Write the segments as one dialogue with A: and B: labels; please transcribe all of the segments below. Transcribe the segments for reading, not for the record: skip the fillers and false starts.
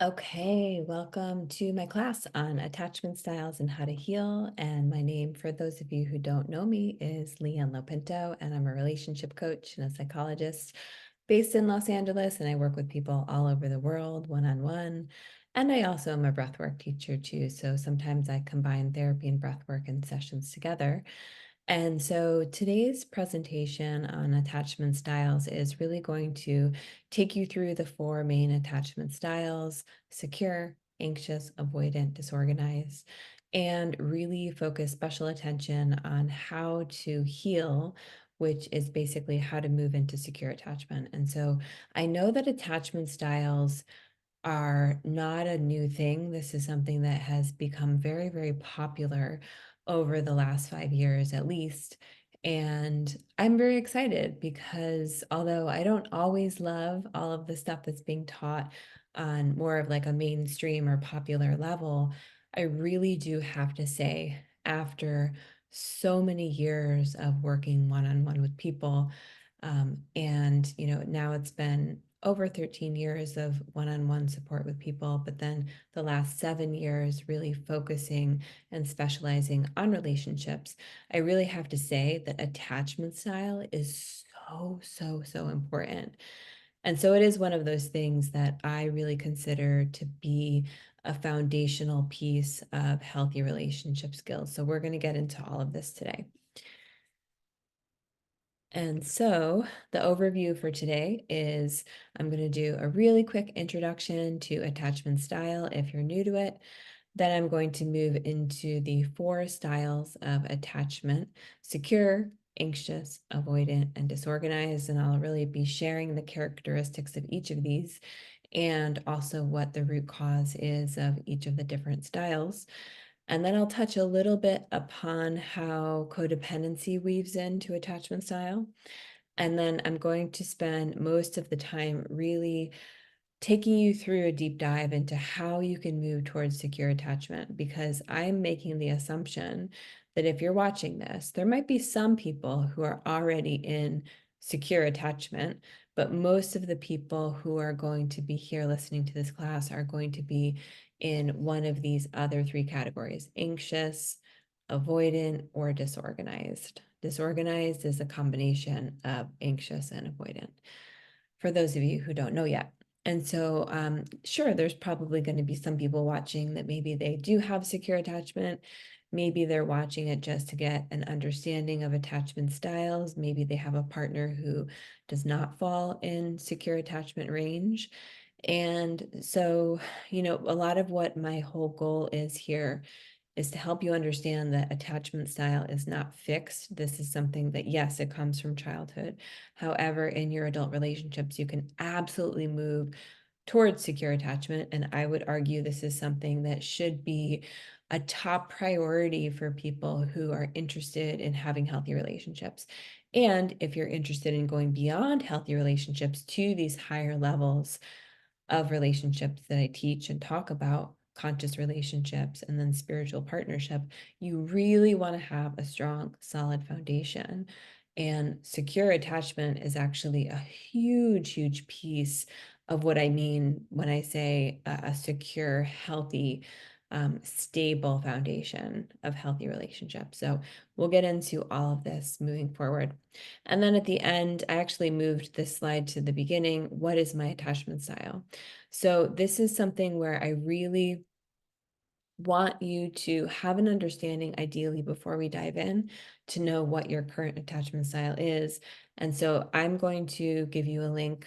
A: Okay, welcome to my class on attachment styles and how to heal. And my name, for those of you who don't know me, is Leigh-Anne, and I'm a relationship coach and a psychologist based in Los Angeles. And I work with people all over the world, one-on-one. And I also am a breathwork teacher too. So sometimes I combine therapy and breathwork in sessions together. And so today's presentation on attachment styles is really going to take you through the four main attachment styles: secure, anxious, avoidant, disorganized, and really focus special attention on how to heal, which is basically how to move into secure attachment. And so I know that attachment styles are not a new thing. This is something that has become very, very popular over the last 5 years at least. And I'm very excited because although I don't always love all of the stuff that's being taught on more of like a mainstream or popular level, I really do have to say, after so many years of working one-on-one with people, and now it's been over 13 years of one-on-one support with people, but then the last 7 years really focusing and specializing on relationships. I really have to say that attachment style is so, so, so important. And so it is one of those things that I really consider to be a foundational piece of healthy relationship skills. So we're going to get into all of this today. And so the overview for today is I'm going to do a really quick introduction to attachment style if you're new to it. Then I'm going to move into the four styles of attachment: secure, anxious, avoidant, and disorganized. And I'll really be sharing the characteristics of each of these and also what the root cause is of each of the different styles. And then I'll touch a little bit upon how codependency weaves into attachment style. And then I'm going to spend most of the time really taking you through a deep dive into how you can move towards secure attachment, because I'm making the assumption that if you're watching this, there might be some people who are already in secure attachment, but most of the people who are going to be here listening to this class are going to be in one of these other three categories: anxious, avoidant, or disorganized. Disorganized is a combination of anxious and avoidant, for those of you who don't know yet. And so, sure, there's probably going to be some people watching that maybe they do have secure attachment. Maybe they're watching it just to get an understanding of attachment styles. Maybe they have a partner who does not fall in secure attachment range. And so, a lot of what my whole goal is here is to help you understand that attachment style is not fixed. This is something that, yes, it comes from childhood. However, in your adult relationships, you can absolutely move towards secure attachment. And I would argue this is something that should be a top priority for people who are interested in having healthy relationships. And if you're interested in going beyond healthy relationships to these higher levels of relationships that I teach and talk about, conscious relationships and then spiritual partnership, you really want to have a strong, solid foundation. And secure attachment is actually a huge, huge piece of what I mean when I say a secure, healthy, stable foundation of healthy relationships. So we'll get into all of this moving forward. And then at the end, I actually moved this slide to the beginning. What is my attachment style? So this is something where I really want you to have an understanding, ideally, before we dive in, to know what your current attachment style is. And so I'm going to give you a link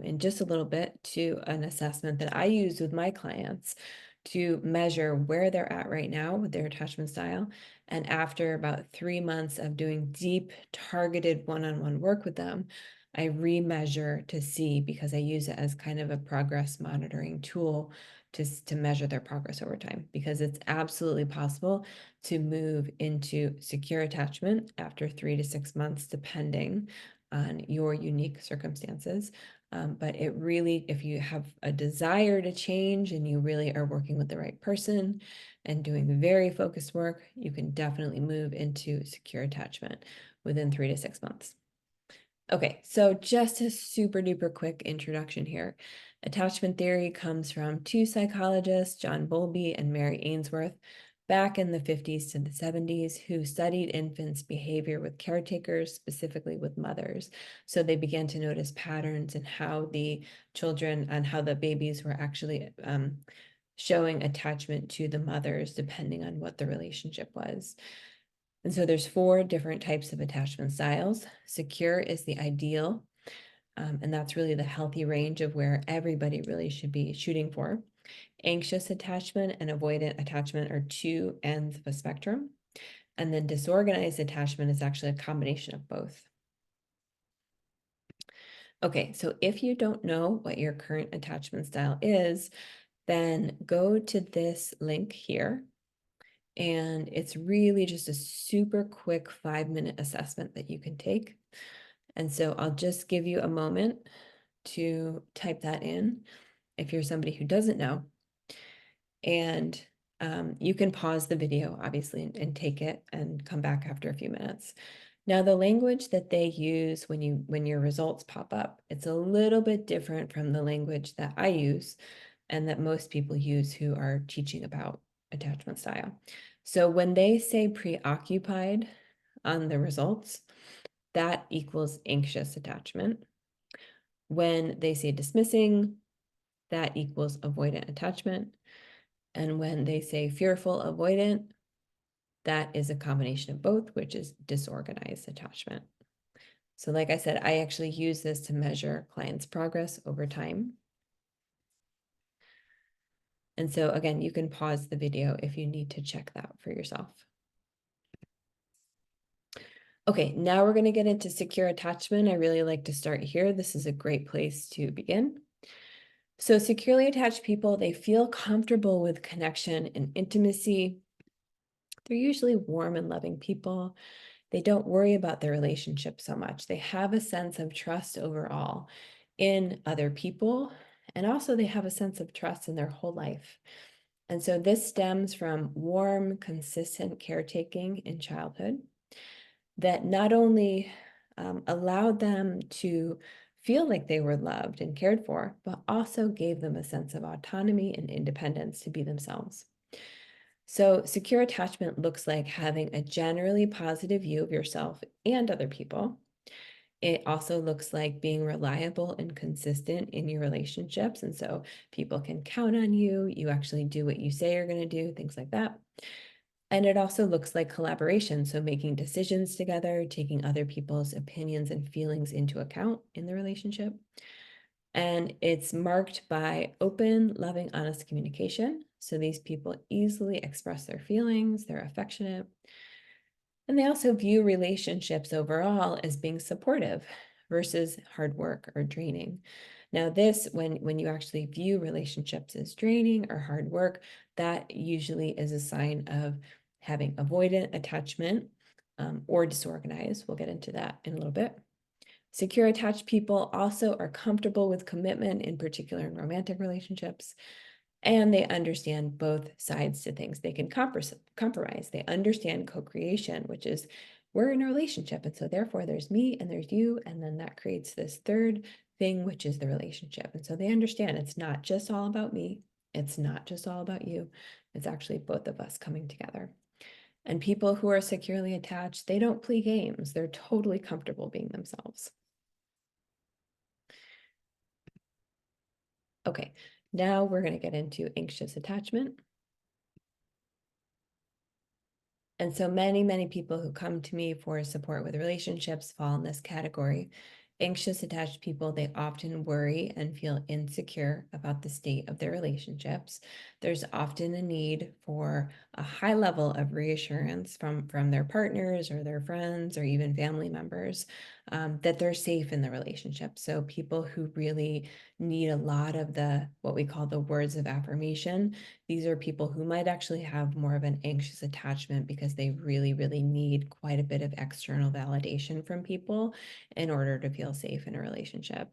A: in just a little bit to an assessment that I use with my clients to measure where they're at right now with their attachment style. And after about 3 months of doing deep, targeted one-on-one work with them, I remeasure to see, because I use it as kind of a progress monitoring tool to measure their progress over time, because it's absolutely possible to move into secure attachment after 3 to 6 months, depending on your unique circumstances. But it really, if you have a desire to change and you really are working with the right person and doing very focused work, you can definitely move into secure attachment within 3 to 6 months. Okay, so just a super duper quick introduction here. Attachment theory comes from two psychologists, John Bowlby and Mary Ainsworth, back in the 50s to the 70s, who studied infants' behavior with caretakers, specifically with mothers. So they began to notice patterns in how the children and how the babies were actually showing attachment to the mothers, depending on what the relationship was. And so there's 4 different types of attachment styles. Secure is the ideal, and that's really the healthy range of where everybody really should be shooting for. Anxious attachment and avoidant attachment are 2 ends of a spectrum. And then disorganized attachment is actually a combination of both. Okay, so if you don't know what your current attachment style is, then go to this link here. And it's really just a super quick 5-minute assessment that you can take. And so I'll just give you a moment to type that in if you're somebody who doesn't know. And you can pause the video, obviously, and take it and come back after a few minutes. Now, the language that they use when your results pop up, it's a little bit different from the language that I use and that most people use who are teaching about attachment style. So when they say preoccupied on the results, that equals anxious attachment. When they say dismissing, that equals avoidant attachment. And when they say fearful avoidant, that is a combination of both, which is disorganized attachment. So like I said, I actually use this to measure clients' progress over time. And so again, you can pause the video if you need to check that for yourself. Okay, now we're going to get into secure attachment. I really like to start here. This is a great place to begin. So securely attached people, they feel comfortable with connection and intimacy. They're usually warm and loving people. They don't worry about their relationship so much. They have a sense of trust overall in other people, and also they have a sense of trust in their whole life. And so this stems from warm, consistent caretaking in childhood that not only allowed them to feel like they were loved and cared for, but also gave them a sense of autonomy and independence to be themselves. So secure attachment looks like having a generally positive view of yourself and other people. It also looks like being reliable and consistent in your relationships. And so people can count on you. You actually do what you say you're going to do, things like that. And it also looks like collaboration. So making decisions together, taking other people's opinions and feelings into account in the relationship. And it's marked by open, loving, honest communication. So these people easily express their feelings, they're affectionate. And they also view relationships overall as being supportive versus hard work or draining. Now, this, when you actually view relationships as draining or hard work, that usually is a sign of having avoidant attachment or disorganized. We'll get into that in a little bit. Secure attached people also are comfortable with commitment, in particular in romantic relationships, and they understand both sides to things. They can compromise. They understand co-creation, which is we're in a relationship, and so therefore there's me and there's you, and then that creates this third thing, which is the relationship. And so they understand it's not just all about me. It's not just all about you. It's actually both of us coming together. And people who are securely attached, they don't play games. They're totally comfortable being themselves. Okay, now we're going to get into anxious attachment. And so many people who come to me for support with relationships fall in this category. Anxious attached people, they often worry and feel insecure about the state of their relationships. There's often a need for a high level of reassurance from their partners or their friends or even family members that they're safe in the relationship. So people who really need a lot of what we call the words of affirmation, these are people who might actually have more of an anxious attachment because they really need quite a bit of external validation from people in order to feel safe in a relationship.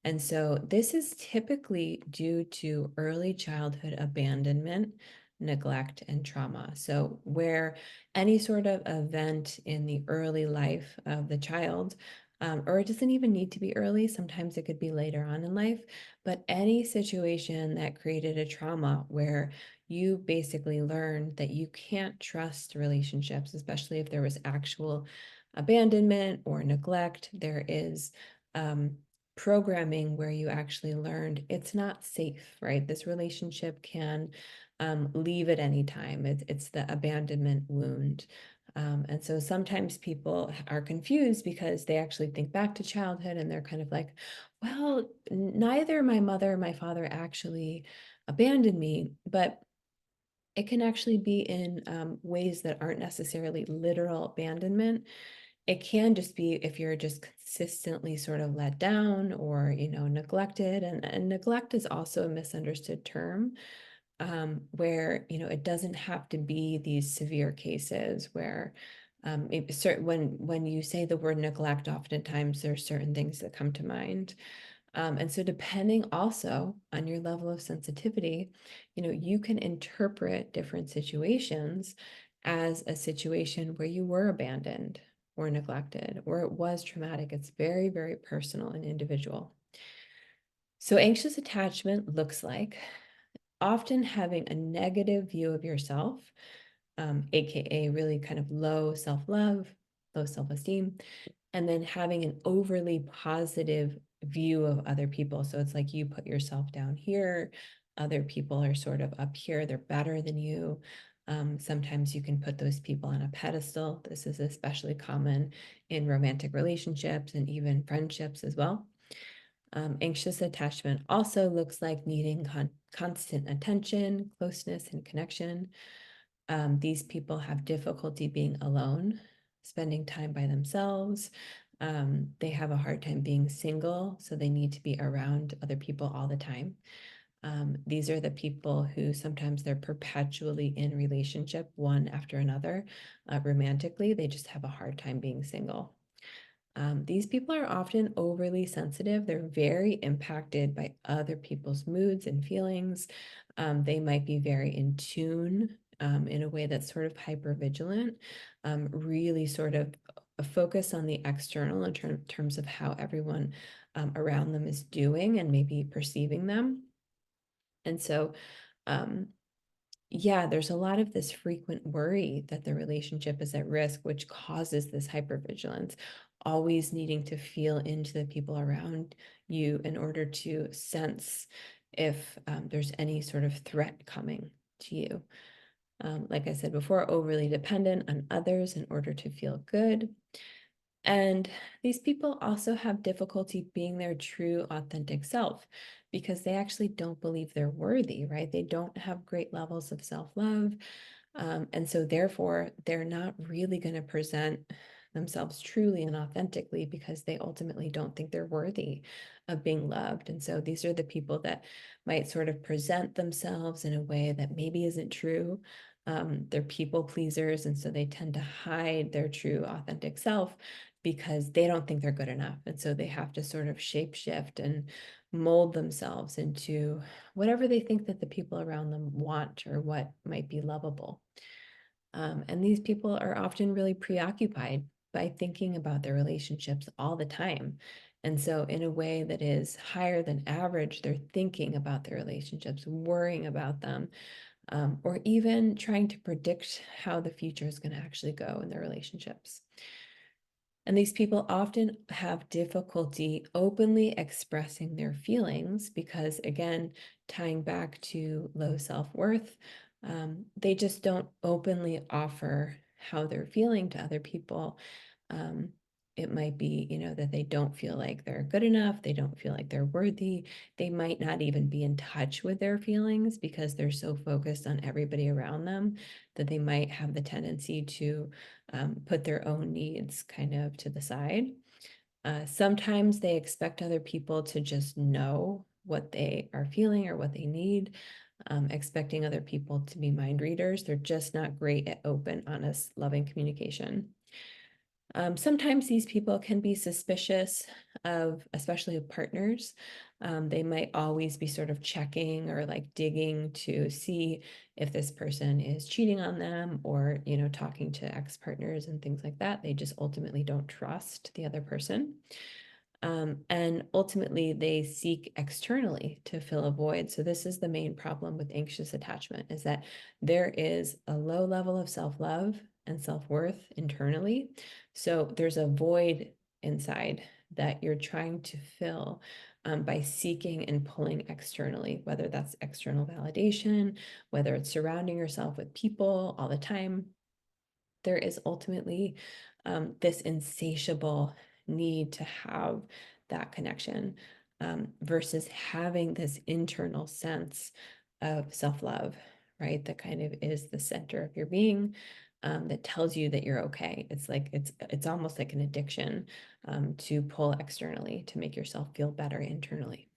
A: And so this is typically due to early childhood abandonment, neglect, and trauma. So where any sort of event in the early life of the child or it doesn't even need to be early. Sometimes it could be later on in life, but any situation that created a trauma where you basically learned that you can't trust relationships, especially if there was actual abandonment or neglect. There is programming where you actually learned it's not safe, right? This relationship can leave at any time. It's the abandonment wound. And so sometimes people are confused because they actually think back to childhood and they're kind of like, well, neither my mother or my father actually abandoned me, but it can actually be in ways that aren't necessarily literal abandonment. It can just be if you're just consistently sort of let down or, neglected. And neglect is also a misunderstood term, where, it doesn't have to be these severe cases where when you say the word neglect, oftentimes there's certain things that come to mind. And so depending also on your level of sensitivity, you can interpret different situations as a situation where you were abandoned or neglected, or it was traumatic. It's very, very personal and individual. So anxious attachment looks like often having a negative view of yourself, AKA really kind of low self-love, low self-esteem, and then having an overly positive view of other people. So it's like you put yourself down here, other people are sort of up here, they're better than you. Sometimes you can put those people on a pedestal. This is especially common in romantic relationships and even friendships as well. Anxious attachment also looks like needing constant attention, closeness, and connection. These people have difficulty being alone, spending time by themselves. They have a hard time being single, so they need to be around other people all the time. These are the people who sometimes they're perpetually in relationship, one after another, romantically. They just have a hard time being single. These people are often overly sensitive. They're very impacted by other people's moods and feelings. They might be very in tune in a way that's sort of hyper vigilant, really sort of a focus on the external in terms of how everyone around them is doing and maybe perceiving them. And so, um, yeah, there's a lot of this frequent worry that the relationship is at risk, which causes this hypervigilance, always needing to feel into the people around you in order to sense if there's any sort of threat coming to you. Like I said before, overly dependent on others in order to feel good. And these people also have difficulty being their true, authentic self because they actually don't believe they're worthy, right? They don't have great levels of self-love. And so, therefore, they're not really going to present themselves truly and authentically because they ultimately don't think they're worthy of being loved. And so, these are the people that might sort of present themselves in a way that maybe isn't true. They're people pleasers. And so, they tend to hide their true, authentic self because they don't think they're good enough. And so, they have to sort of shape shift and mold themselves into whatever they think that the people around them want or what might be lovable. And these people are often really preoccupied by thinking about their relationships all the time. And so, in a way that is higher than average, they're thinking about their relationships, worrying about them, or even trying to predict how the future is going to actually go in their relationships. And these people often have difficulty openly expressing their feelings because, again, tying back to low self-worth, they just don't openly offer how they're feeling to other people. Um, it might be, that they don't feel like they're good enough. They don't feel like they're worthy. They might not even be in touch with their feelings because they're so focused on everybody around them that they might have the tendency to put their own needs kind of to the side. Sometimes they expect other people to just know what they are feeling or what they need, expecting other people to be mind readers. They're just not great at open, honest, loving communication. Sometimes these people can be suspicious of, especially of partners. They might always be sort of checking or like digging to see if this person is cheating on them or, talking to ex-partners and things like that. They just ultimately don't trust the other person. And ultimately, they seek externally to fill a void. So this is the main problem with anxious attachment, is that there is a low level of self-love and self-worth internally. So there's a void inside that you're trying to fill by seeking and pulling externally, whether that's external validation, whether it's surrounding yourself with people all the time. There is ultimately this insatiable need to have that connection versus having this internal sense of self-love, right? That kind of is the center of your being, that tells you that you're okay. It's like it's almost like an addiction to pull externally to make yourself feel better internally.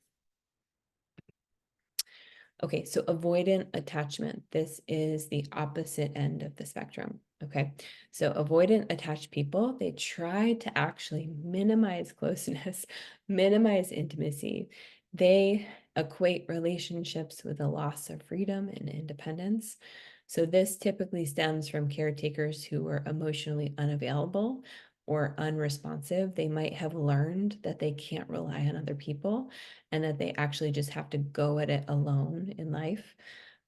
A: Okay, so avoidant attachment. This is the opposite end of the spectrum. Okay, so avoidant attached people, they try to actually minimize closeness, minimize intimacy. They equate relationships with a loss of freedom and independence. So this typically stems from caretakers who were emotionally unavailable or unresponsive. They might have learned that they can't rely on other people and that they actually just have to go at it alone in life.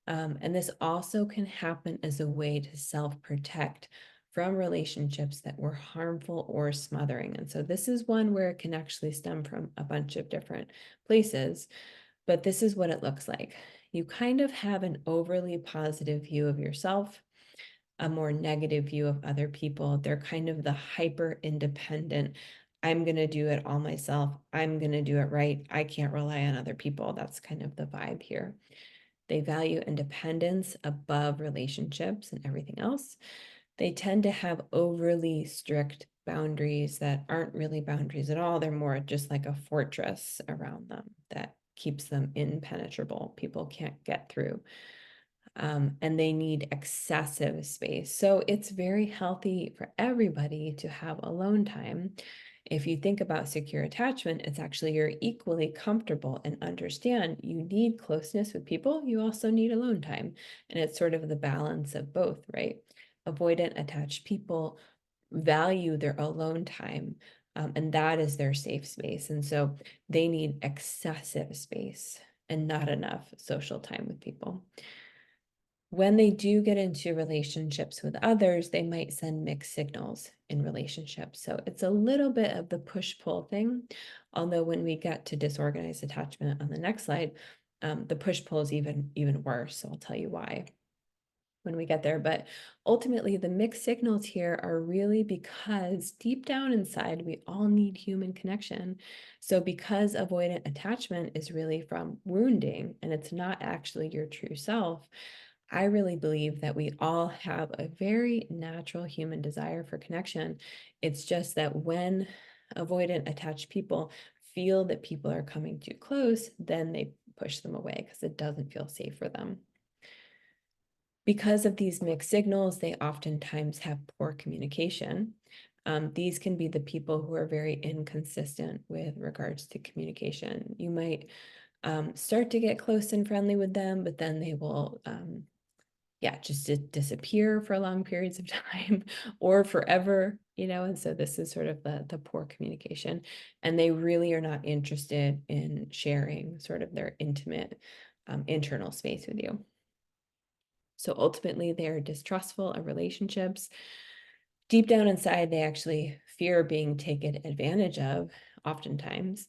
A: And this also can happen as a way to self-protect from relationships that were harmful or smothering. And so this is one where it can actually stem from a bunch of different places, but this is what it looks like. You kind of have an overly positive view of yourself, a more negative view of other people. They're kind of the hyper independent. I'm going to do it all myself. I'm going to do it right. I can't rely on other people. That's kind of the vibe here. They value independence above relationships and everything else. They tend to have overly strict boundaries that aren't really boundaries at all. They're more just like a fortress around them that keeps them impenetrable. People can't get through. And they need excessive space. So it's very healthy for everybody to have alone time. If you think about secure attachment, it's actually you're equally comfortable and understand you need closeness with people. You also need alone time. And it's sort of the balance of both, right? Avoidant attached people value their alone time, and that is their safe space. And so they need excessive space and not enough social time with people. When they do get into relationships with others, they might send mixed signals in relationships. So it's a little bit of the push-pull thing. Although when we get to disorganized attachment on the next slide, the push-pull is even worse. So I'll tell you why when we get there. But ultimately, the mixed signals here are really because deep down inside, we all need human connection. So because avoidant attachment is really from wounding and it's not actually your true self, I really believe that we all have a very natural human desire for connection. It's just that when avoidant attached people feel that people are coming too close, then they push them away because it doesn't feel safe for them. Because of these mixed signals, they oftentimes have poor communication. These can be the people who are very inconsistent with regards to communication. You might start to get close and friendly with them, but then they will just disappear for long periods of time or forever, and so this is sort of the poor communication, and they really are not interested in sharing sort of their intimate internal space with you. So ultimately, they're distrustful of relationships. Deep down inside, they actually fear being taken advantage of, oftentimes.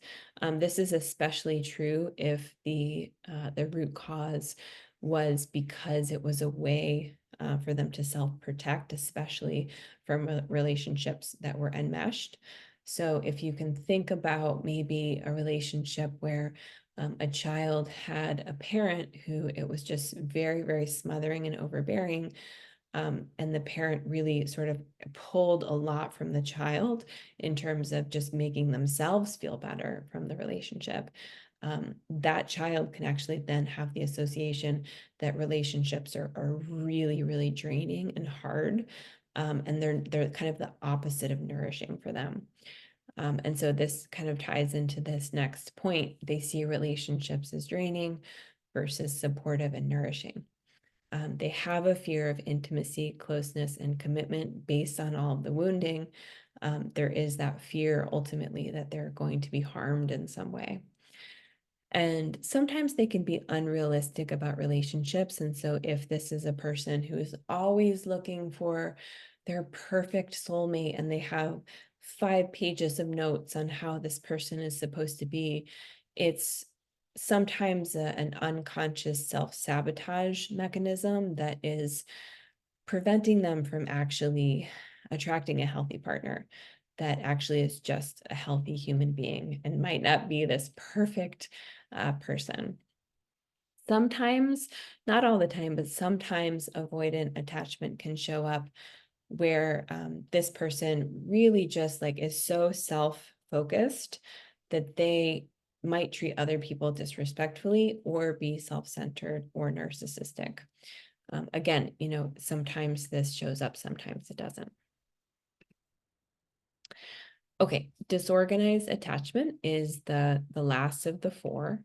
A: This is especially true if the root cause was because it was a way for them to self-protect, especially from relationships that were enmeshed. So if you can think about maybe a relationship where a child had a parent who it was just very, very smothering and overbearing, and the parent really sort of pulled a lot from the child in terms of just making themselves feel better from the relationship. That child can actually then have the association that relationships are really, really draining and hard. and they're kind of the opposite of nourishing for them. And so this kind of ties into this next point. They see relationships as draining versus supportive and nourishing. They have a fear of intimacy, closeness, and commitment based on all of the wounding. There is that fear ultimately that they're going to be harmed in some way. And sometimes they can be unrealistic about relationships. And so, if this is a person who is always looking for their perfect soulmate and they have 5 pages of notes on how this person is supposed to be, it's sometimes an unconscious self-sabotage mechanism that is preventing them from actually attracting a healthy partner that actually is just a healthy human being and might not be this perfect person. Sometimes, not all the time, but sometimes avoidant attachment can show up where this person really just like is so self-focused that they might treat other people disrespectfully or be self-centered or narcissistic. Again, sometimes this shows up, sometimes it doesn't. Okay, disorganized attachment is the last of the 4.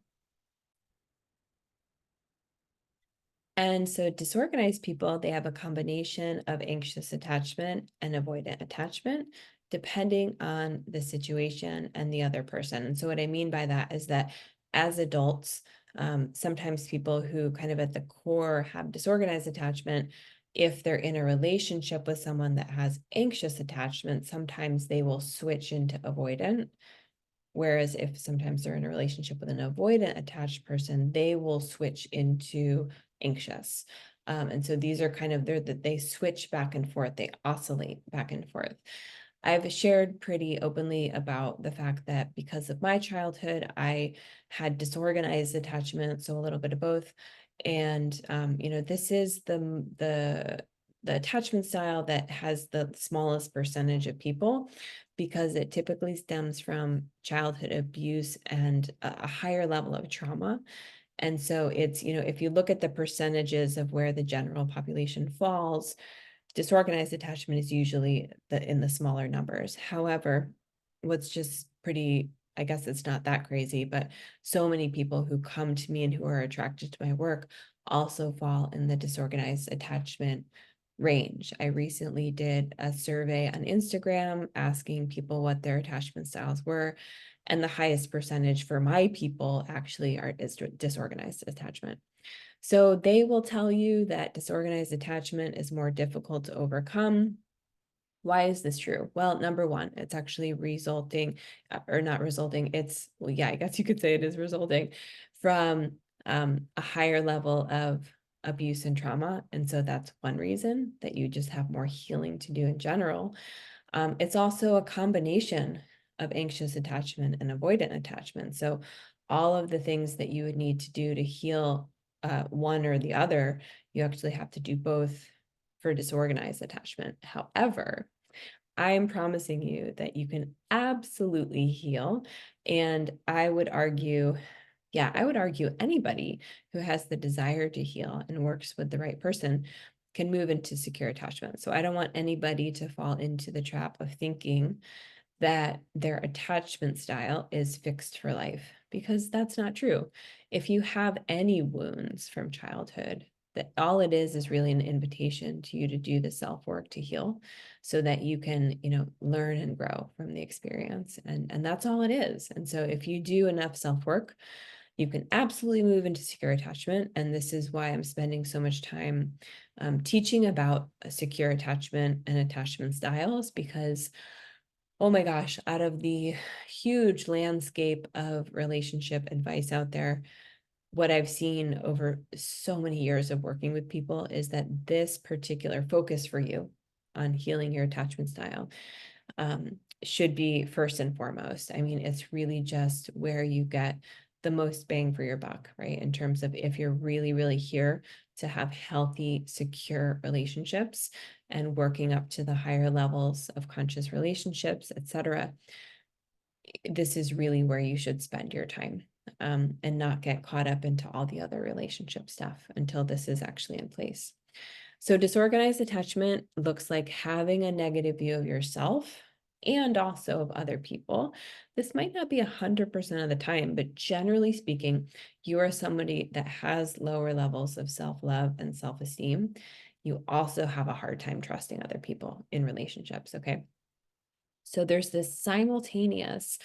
A: And so disorganized people, they have a combination of anxious attachment and avoidant attachment, depending on the situation and the other person. And so what I mean by that is that as adults, sometimes people who kind of at the core have disorganized attachment, if they're in a relationship with someone that has anxious attachment, sometimes they will switch into avoidant. Whereas if sometimes they're in a relationship with an avoidant attached person, they will switch into anxious. And so these are kind of they switch back and forth, they oscillate back and forth. I've shared pretty openly about the fact that because of my childhood, I had disorganized attachment, so a little bit of both. And this is the attachment style that has the smallest percentage of people because it typically stems from childhood abuse and a higher level of trauma. And so it's, if you look at the percentages of where the general population falls, disorganized attachment is usually in the smaller numbers. However, what's just pretty, I guess it's not that crazy, but so many people who come to me and who are attracted to my work also fall in the disorganized attachment range. I recently did a survey on Instagram asking people what their attachment styles were, and the highest percentage for my people actually is disorganized attachment. So they will tell you that disorganized attachment is more difficult to overcome. Why is this true? Well, number one, it's actually resulting, or not resulting, well, yeah, I guess you could say it is resulting from a higher level of abuse and trauma. And so that's one reason that you just have more healing to do in general. It's also a combination of anxious attachment and avoidant attachment. So all of the things that you would need to do to heal one or the other, you actually have to do both for disorganized attachment. However, I'm promising you that you can absolutely heal. And I would argue, yeah, I would argue anybody who has the desire to heal and works with the right person can move into secure attachment. So I don't want anybody to fall into the trap of thinking that their attachment style is fixed for life, because that's not true. If you have any wounds from childhood, that all it is really an invitation to you to do the self-work to heal so that you can, learn and grow from the experience. And that's all it is. And so if you do enough self-work, you can absolutely move into secure attachment. And this is why I'm spending so much time teaching about secure attachment and attachment styles, because oh my gosh, out of the huge landscape of relationship advice out there, what I've seen over so many years of working with people is that this particular focus for you on healing your attachment style should be first and foremost. I mean, it's really just where you get the most bang for your buck, right? In terms of if you're really, really here to have healthy, secure relationships and working up to the higher levels of conscious relationships, etc., this is really where you should spend your time, and not get caught up into all the other relationship stuff until this is actually in place. So disorganized attachment looks like having a negative view of yourself and also of other people. This might not be 100% of the time, but generally speaking, you are somebody that has lower levels of self-love and self-esteem. You also have a hard time trusting other people in relationships, okay? So there's this simultaneous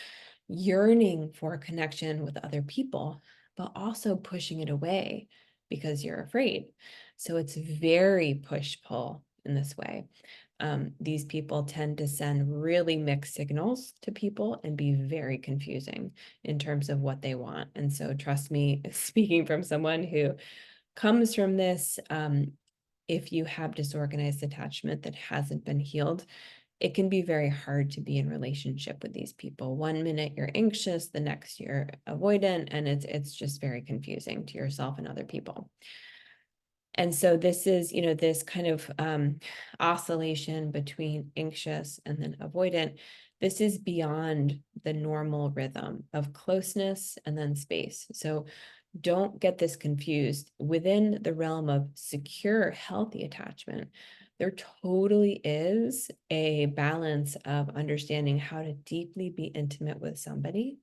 A: yearning for a connection with other people, but also pushing it away because you're afraid. So it's very push-pull in this way. These people tend to send really mixed signals to people and be very confusing in terms of what they want. And so, trust me, speaking from someone who comes from this, if you have disorganized attachment that hasn't been healed, it can be very hard to be in relationship with these people. One minute you're anxious, the next you're avoidant, and it's just very confusing to yourself and other people. And so this is, this kind of oscillation between anxious and then avoidant. This is beyond the normal rhythm of closeness and then space. So don't get this confused. Within the realm of secure, healthy attachment, there totally is a balance of understanding how to deeply be intimate with somebody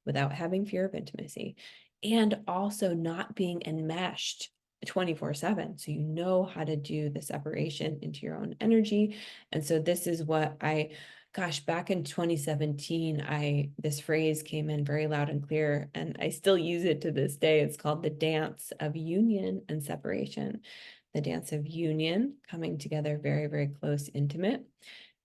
A: without having fear of intimacy, and also not being enmeshed 24/7. So you know how to do the separation into your own energy. And so this is what gosh, back in 2017, this phrase came in very loud and clear, and I still use it to this day. It's called the dance of union and separation. The dance of union, coming together very, very close, intimate,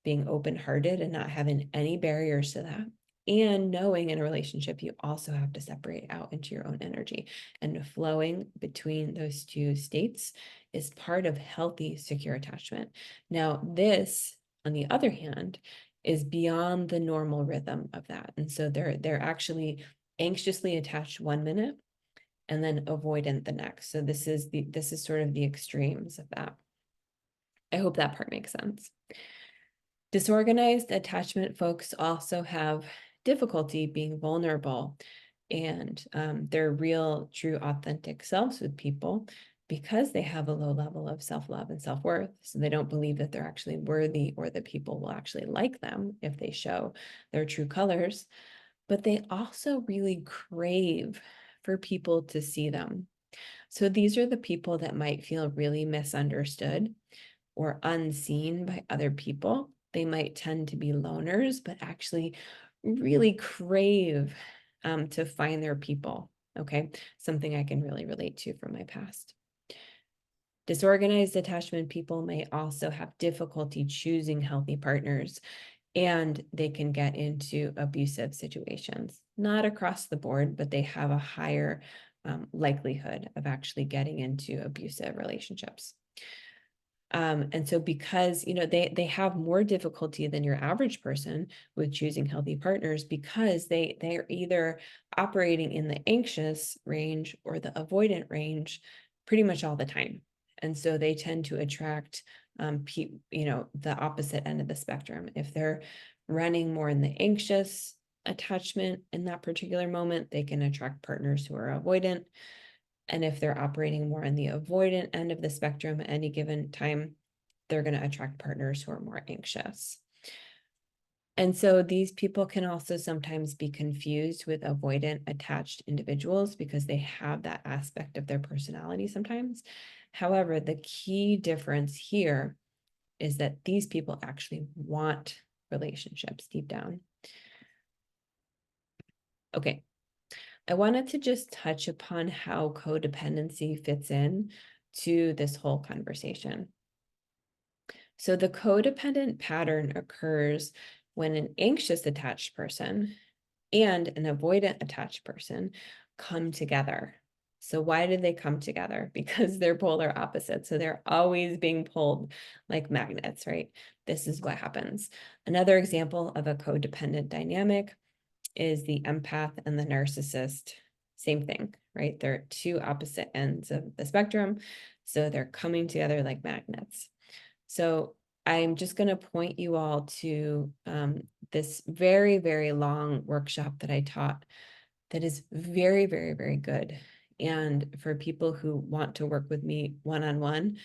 A: being open-hearted and not having any barriers to that. And knowing in a relationship, you also have to separate out into your own energy. And flowing between those two states is part of healthy, secure attachment. Now, this, on the other hand, is beyond the normal rhythm of that. And so they're actually anxiously attached 1 minute and then avoidant the next. So this is sort of the extremes of that. I hope that part makes sense. Disorganized attachment folks also have difficulty being vulnerable and their real, true, authentic selves with people because they have a low level of self-love and self-worth. So they don't believe that they're actually worthy or that people will actually like them if they show their true colors. But they also really crave for people to see them. So these are the people that might feel really misunderstood or unseen by other people. They might tend to be loners, but actually really crave to find their people. Okay, something I can really relate to from my past. Disorganized attachment people may also have difficulty choosing healthy partners, and they can get into abusive situations. Not across the board, but they have a higher likelihood of actually getting into abusive relationships. And so because, they have more difficulty than your average person with choosing healthy partners because they're either operating in the anxious range or the avoidant range pretty much all the time. And so they tend to attract, the opposite end of the spectrum. If they're running more in the anxious attachment in that particular moment, they can attract partners who are avoidant. And if they're operating more in the avoidant end of the spectrum at any given time, they're going to attract partners who are more anxious. And so these people can also sometimes be confused with avoidant attached individuals because they have that aspect of their personality sometimes. However, the key difference here is that these people actually want relationships deep down. Okay, I wanted to just touch upon how codependency fits in to this whole conversation. So the codependent pattern occurs when an anxious attached person and an avoidant attached person come together. So why did they come together? Because they're polar opposites. So they're always being pulled like magnets, right? This is what happens. Another example of a codependent dynamic is the empath and the narcissist. Same thing, right? They're two opposite ends of the spectrum. So they're coming together like magnets. So I'm just going to point you all to this very, very long workshop that I taught that is very, very, very good. And for people who want to work with me one-on-one,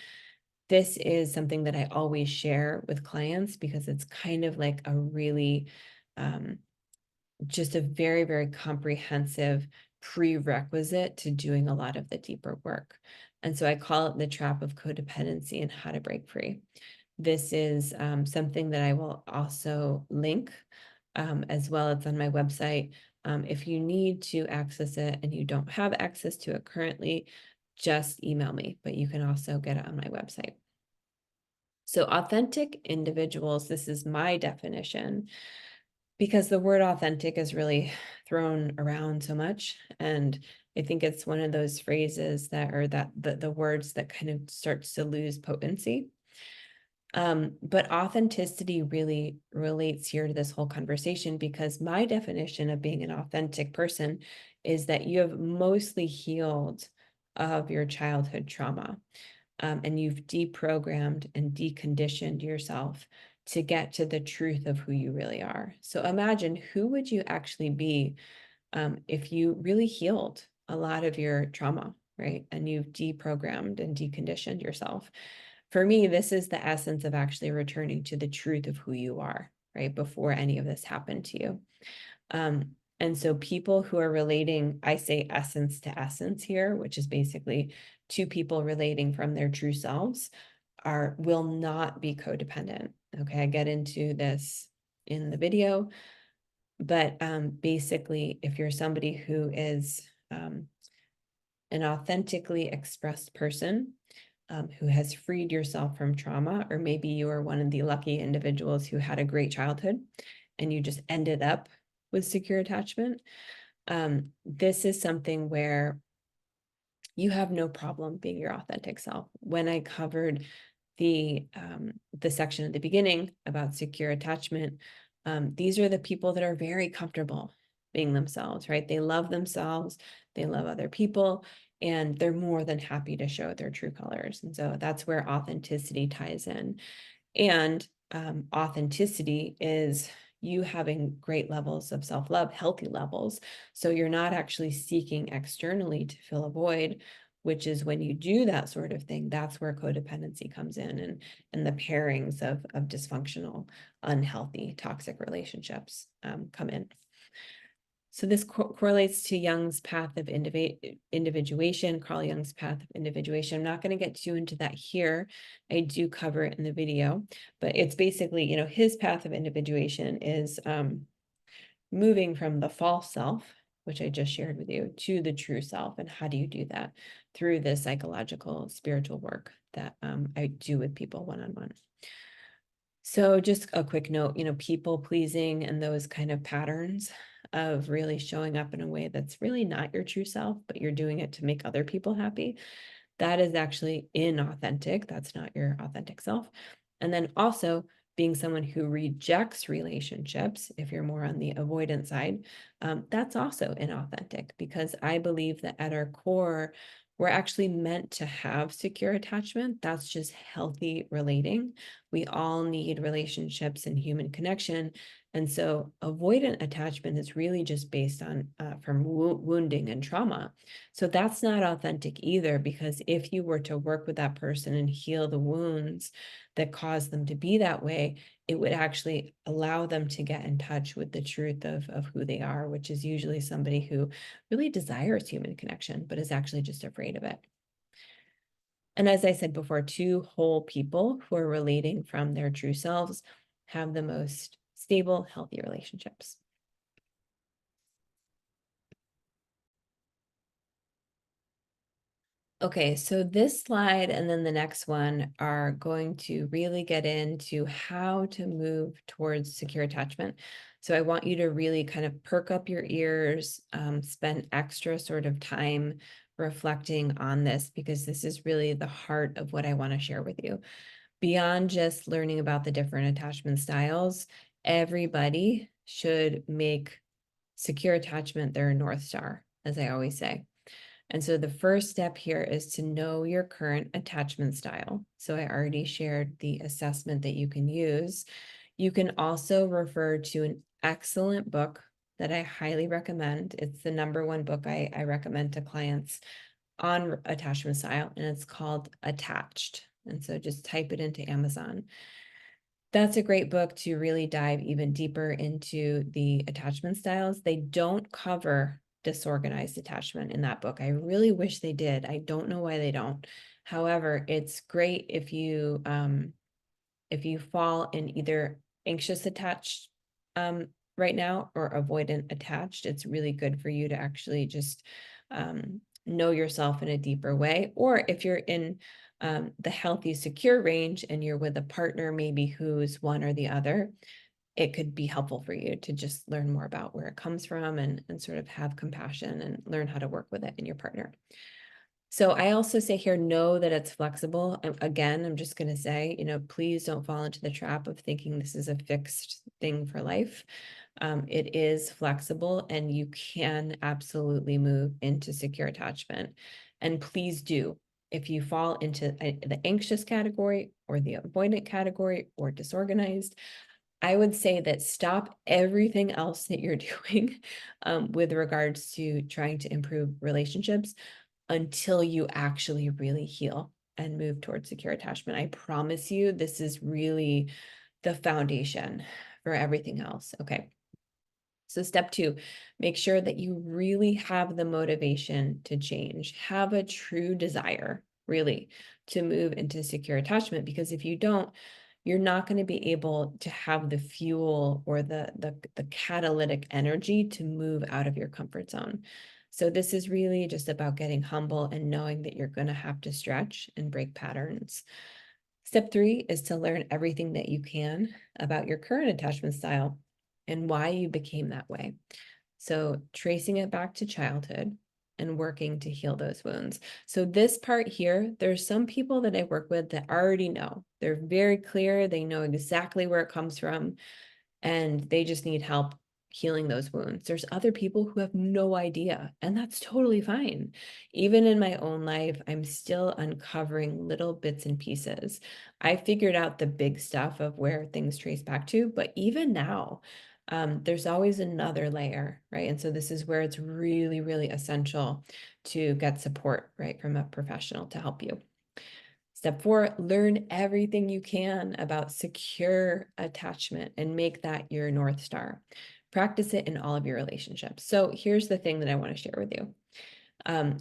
A: this is something that I always share with clients because it's kind of like a really, just a very, very comprehensive prerequisite to doing a lot of the deeper work. And so I call it the trap of codependency and how to break free. This is something that I will also link as well. It's on my website. If you need to access it and you don't have access to it currently, just email me, but you can also get it on my website. So authentic individuals, this is my definition, because the word authentic is really thrown around so much. And I think it's one of those phrases that are the words that kind of starts to lose potency. But authenticity really relates here to this whole conversation, because my definition of being an authentic person is that you have mostly healed of your childhood trauma, and you've deprogrammed and deconditioned yourself to get to the truth of who you really are. So imagine, who would you actually be if you really healed a lot of your trauma, right? And you've deprogrammed and deconditioned yourself. For me, this is the essence of actually returning to the truth of who you are, right? Before any of this happened to you. And so people who are relating, I say essence to essence here, which is basically two people relating from their true selves, will not be codependent. Okay, I get into this in the video, but basically, if you're somebody who is an authentically expressed person, who has freed yourself from trauma, or maybe you are one of the lucky individuals who had a great childhood and you just ended up with secure attachment. This is something where you have no problem being your authentic self. When I covered the section at the beginning about secure attachment, these are the people that are very comfortable being themselves, right? They love themselves, they love other people, and they're more than happy to show their true colors. And so that's where authenticity ties in. And authenticity is you having great levels of self-love, healthy levels. So you're not actually seeking externally to fill a void, which is when you do that sort of thing, that's where codependency comes in, and the pairings of dysfunctional, unhealthy, toxic relationships come in. So this correlates to Jung's path of individuation, Carl Jung's path of individuation. I'm not going to get too into that here. I do cover it in the video, but it's basically, his path of individuation is moving from the false self, which I just shared with you, to the true self. And how do you do that? Through the psychological, spiritual work that I do with people one-on-one. So just a quick note, people pleasing and those kind of patterns of really showing up in a way that's really not your true self, but you're doing it to make other people happy, that is actually inauthentic. That's not your authentic self. And then also being someone who rejects relationships, if you're more on the avoidant side, that's also inauthentic, because I believe that at our core, we're actually meant to have secure attachment. That's just healthy relating. We all need relationships and human connection. And so avoidant attachment is really just based on from wounding and trauma. So that's not authentic either, because if you were to work with that person and heal the wounds that caused them to be that way, it would actually allow them to get in touch with the truth of who they are, which is usually somebody who really desires human connection, but is actually just afraid of it. And as I said before, two whole people who are relating from their true selves have the most stable, healthy relationships. Okay, so this slide and then the next one are going to really get into how to move towards secure attachment. So I want you to really kind of perk up your ears, spend extra sort of time reflecting on this, because this is really the heart of what I want to share with you. Beyond just learning about the different attachment styles, everybody should make secure attachment their North Star, as I always say. And so the first step here is to know your current attachment style. So I already shared the assessment that you can use. You can also refer to an excellent book that I highly recommend. It's the #1 book I recommend to clients on attachment style, and it's called Attached. And so just type it into Amazon. That's a great book to really dive even deeper into the attachment styles. They don't cover disorganized attachment in that book. I really wish they did. I don't know why they don't. However, it's great if you fall in either anxious attached right now or avoidant attached. It's really good for you to actually just know yourself in a deeper way. Or if you're in the healthy, secure range and you're with a partner, maybe who's one or the other, it could be helpful for you to just learn more about where it comes from and sort of have compassion and learn how to work with it in your partner. So I also say here, know that it's flexible. Again, I'm just going to say, please don't fall into the trap of thinking this is a fixed thing for life. It is flexible and you can absolutely move into secure attachment. And please do. If you fall into the anxious category or the avoidant category or disorganized, I would say that stop everything else that you're doing with regards to trying to improve relationships until you actually really heal and move towards secure attachment. I promise you, this is really the foundation for everything else. Okay. So step 2, make sure that you really have the motivation to change, have a true desire, really, to move into secure attachment. Because if you don't, you're not going to be able to have the fuel or the catalytic energy to move out of your comfort zone. So this is really just about getting humble and knowing that you're going to have to stretch and break patterns. Step 3 is to learn everything that you can about your current attachment style and why you became that way. So tracing it back to childhood and working to heal those wounds. So this part here, there's some people that I work with that already know. They're very clear. They know exactly where it comes from, and they just need help healing those wounds. There's other people who have no idea, and that's totally fine. Even in my own life, I'm still uncovering little bits and pieces. I figured out the big stuff of where things trace back to, but even now, there's always another layer, right? And so this is where it's really, really essential to get support, right, from a professional to help you. Step 4, learn everything you can about secure attachment and make that your North Star. Practice it in all of your relationships. So here's the thing that I want to share with you.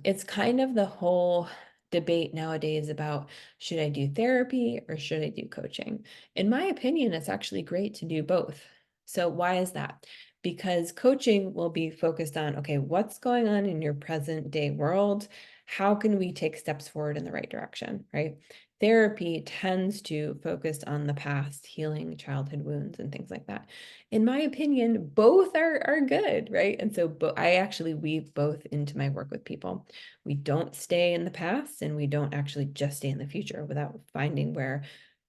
A: It's kind of the whole debate nowadays about, should I do therapy or should I do coaching? In my opinion, it's actually great to do both. So why is that? Because coaching will be focused on, okay, what's going on in your present day world? How can we take steps forward in the right direction, right? Therapy tends to focus on the past, healing childhood wounds and things like that. In my opinion, both are good, right? And so I actually weave both into my work with people. We don't stay in the past and we don't actually just stay in the future without finding where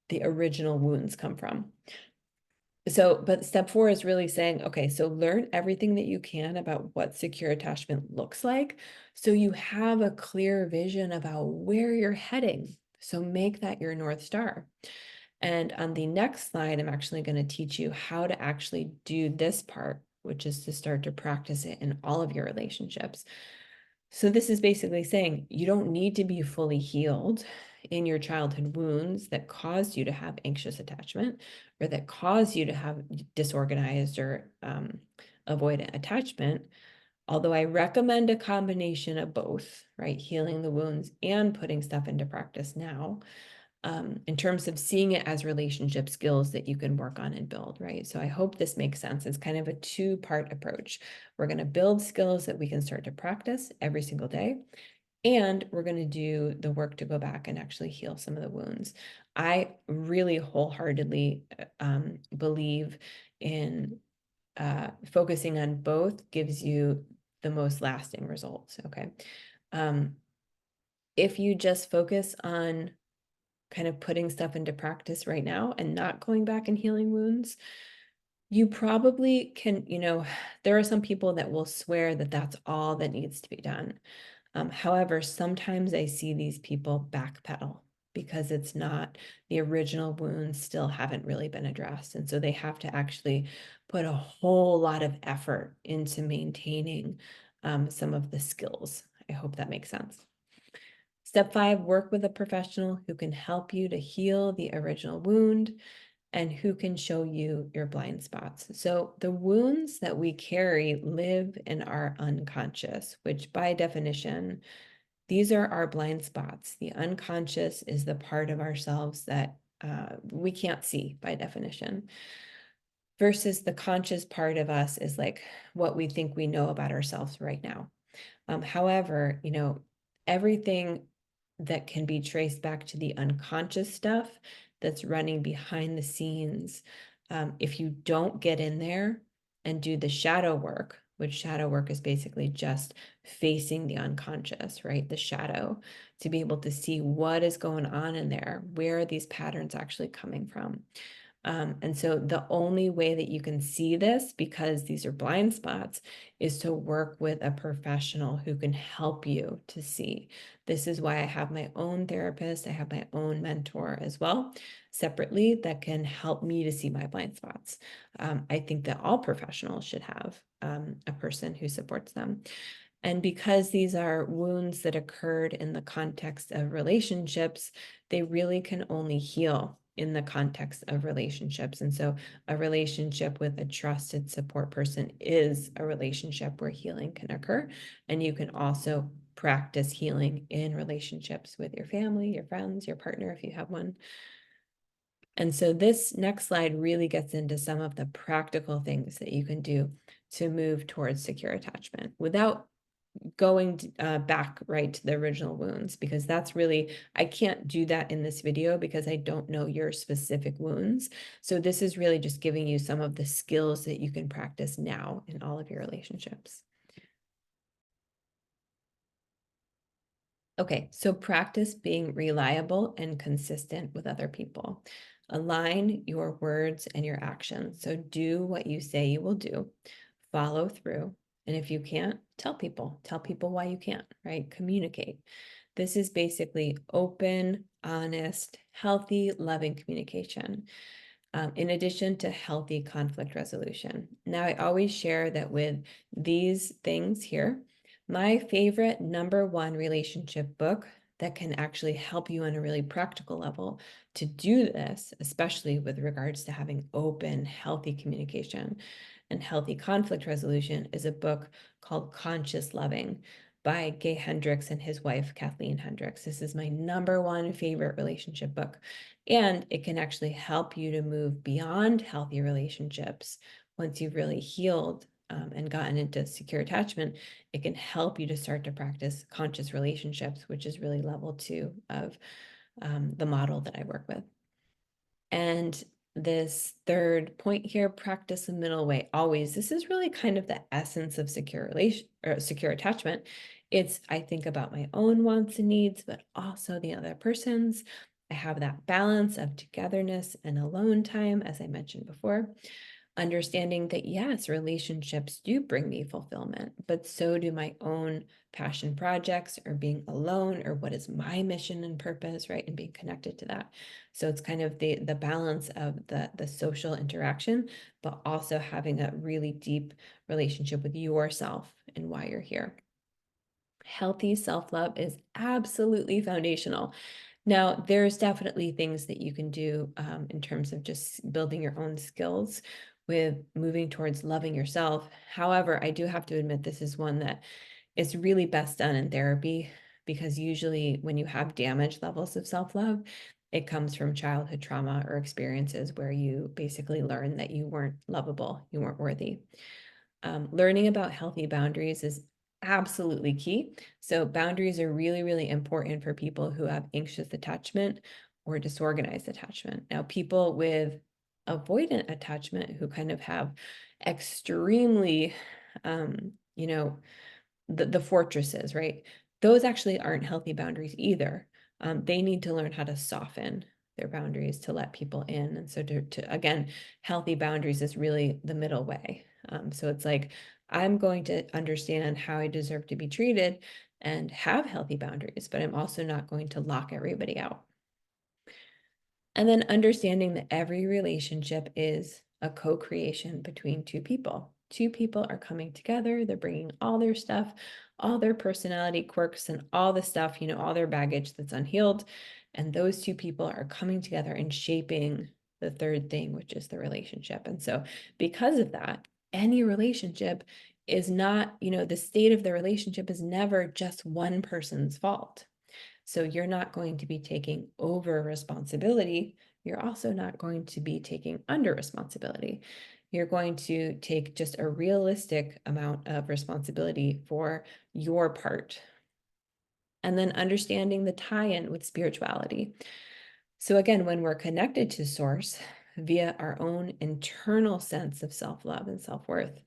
A: the original wounds come from. So, but step 4 is really saying, okay, so learn everything that you can about what secure attachment looks like so you have a clear vision about where you're heading. So make that your North Star. And on the next slide, I'm actually going to teach you how to actually do this part, which is to start to practice it in all of your relationships. So this is basically saying you don't need to be fully healed in your childhood wounds that caused you to have anxious attachment or that caused you to have disorganized or avoidant attachment. Although I recommend a combination of both, right? Healing the wounds and putting stuff into practice now, in terms of seeing it as relationship skills that you can work on and build, right? So I hope this makes sense. It's kind of a 2-part approach. We're going to build skills that we can start to practice every single day, and we're going to do the work to go back and actually heal some of the wounds. I really wholeheartedly believe in focusing on both gives you the most lasting results, okay? If you just focus on kind of putting stuff into practice right now and not going back and healing wounds, you probably can, there are some people that will swear that that's all that needs to be done. However, sometimes I see these people backpedal because it's not, the original wounds still haven't really been addressed. And so they have to actually put a whole lot of effort into maintaining some of the skills. I hope that makes sense. Step 5, work with a professional who can help you to heal the original wound and who can show you your blind spots. So the wounds that we carry live in our unconscious, which by definition, these are our blind spots. The unconscious is the part of ourselves that we can't see by definition, versus the conscious part of us is like what we think we know about ourselves right now. However, everything that can be traced back to the unconscious stuff that's running behind the scenes, if you don't get in there and do the shadow work, which shadow work is basically just facing the unconscious, right? The shadow, to be able to see what is going on in there, where are these patterns actually coming from. And so the only way that you can see this, because these are blind spots, is to work with a professional who can help you to see. This is why I have my own therapist. I have my own mentor as well, separately, that can help me to see my blind spots. I think that all professionals should have a person who supports them. And because these are wounds that occurred in the context of relationships, they really can only heal in the context of relationships. And so a relationship with a trusted support person is a relationship where healing can occur. And you can also practice healing in relationships with your family, your friends, your partner, if you have one. And so this next slide really gets into some of the practical things that you can do to move towards secure attachment without going back right to the original wounds, because that's really, I can't do that in this video because I don't know your specific wounds. So this is really just giving you some of the skills that you can practice now in all of your relationships. Okay, so practice being reliable and consistent with other people. Align your words and your actions. So do what you say you will do, follow through. And if you can't, tell people why you can't, right? Communicate. This is basically open, honest, healthy, loving communication, in addition to healthy conflict resolution. Now, I always share that with these things here, my favorite #1 relationship book that can actually help you on a really practical level to do this, especially with regards to having open, healthy communication and healthy conflict resolution, is a book called Conscious Loving by Gay Hendricks and his wife, Kathleen Hendricks. This is my #1 favorite relationship book. And it can actually help you to move beyond healthy relationships once you've really healed and gotten into secure attachment. It can help you to start to practice conscious relationships, which is really level 2 of the model that I work with. And this third point here, practice the middle way always. This is really kind of the essence of secure attachment. It's, I think about my own wants and needs, but also the other person's. I have that balance of togetherness and alone time, as I mentioned before. Understanding that, yes, relationships do bring me fulfillment, but so do my own passion projects or being alone, or what is my mission and purpose, right? And being connected to that. So it's kind of the balance of the social interaction, but also having a really deep relationship with yourself and why you're here. Healthy self-love is absolutely foundational. Now, there's definitely things that you can do in terms of just building your own skills with moving towards loving yourself. However, I do have to admit this is one that is really best done in therapy, because usually when you have damaged levels of self-love, it comes from childhood trauma or experiences where you basically learn that you weren't lovable, you weren't worthy. Learning about healthy boundaries is absolutely key. So boundaries are really, really important for people who have anxious attachment or disorganized attachment. Now, people with avoidant attachment who kind of have extremely, you know, the fortresses, right? Those actually aren't healthy boundaries either. They need to learn how to soften their boundaries to let people in. And so to again, healthy boundaries is really the middle way. So it's like, I'm going to understand how I deserve to be treated and have healthy boundaries, but I'm also not going to lock everybody out. And then understanding that every relationship is a co-creation between two people. Two people are coming together, they're bringing all their stuff, all their personality quirks and all the stuff, all their baggage that's unhealed. And those two people are coming together and shaping the third thing, which is the relationship. And so because of that, any relationship is not, the state of the relationship is never just one person's fault. So you're not going to be taking over responsibility. You're also not going to be taking under responsibility. You're going to take just a realistic amount of responsibility for your part. And then understanding the tie-in with spirituality. So again, when we're connected to source via our own internal sense of self-love and self-worth,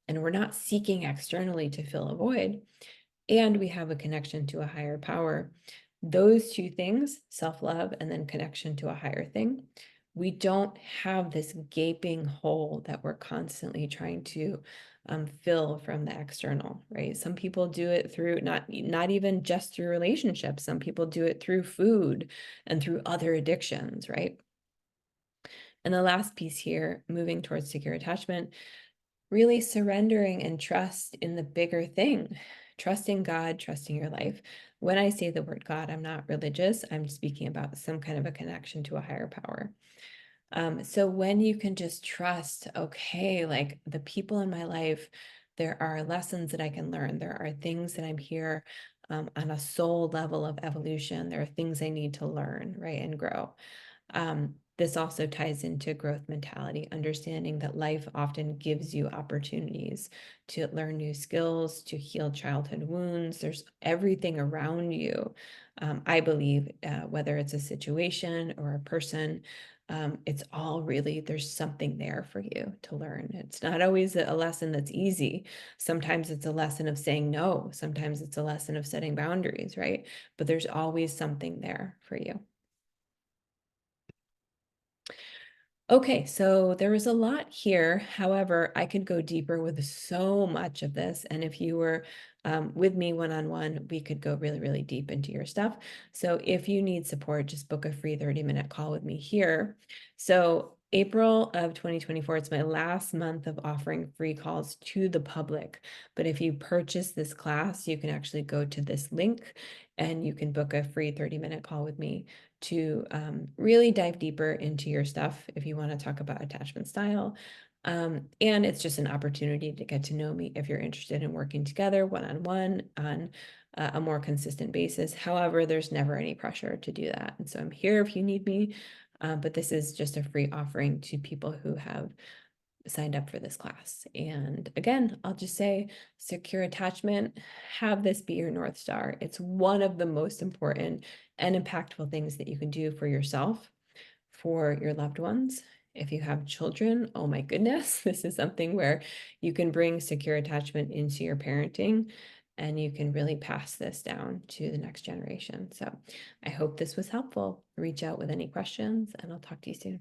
A: and we're not seeking externally to fill a void, and we have a connection to a higher power, those two things, self-love and then connection to a higher thing, we don't have this gaping hole that we're constantly trying to fill from the external, right? Some people do it through not even just through relationships. Some people do it through food and through other addictions, right? And the last piece here, moving towards secure attachment, really surrendering and trust in the bigger thing, trusting God, trusting your life. When I say the word God, I'm not religious. I'm speaking about some kind of a connection to a higher power. So when you can just trust, okay, like the people in my life, there are lessons that I can learn. There are things that I'm here on a soul level of evolution. There are things I need to learn, right, and grow. This also ties into growth mentality, understanding that life often gives you opportunities to learn new skills, to heal childhood wounds. There's everything around you. I believe, whether it's a situation or a person, it's all really, there's something there for you to learn. It's not always a lesson that's easy. Sometimes it's a lesson of saying no. Sometimes it's a lesson of setting boundaries, right? But there's always something there for you. Okay, so there was a lot here. However, I could go deeper with so much of this. And if you were with me one-on-one, we could go really, really deep into your stuff. So if you need support, just book a free 30-minute call with me here. So April of 2024, it's my last month of offering free calls to the public. But if you purchase this class, you can actually go to this link and you can book a free 30-minute call with me to really dive deeper into your stuff if you want to talk about attachment style. And it's just an opportunity to get to know me if you're interested in working together one-on-one on a more consistent basis. However, there's never any pressure to do that. And so I'm here if you need me, but this is just a free offering to people who have signed up for this class. And again, I'll just say secure attachment, have this be your North Star. It's one of the most important and impactful things that you can do for yourself, for your loved ones. If you have children, oh my goodness, this is something where you can bring secure attachment into your parenting and you can really pass this down to the next generation. So I hope this was helpful. Reach out with any questions and I'll talk to you soon.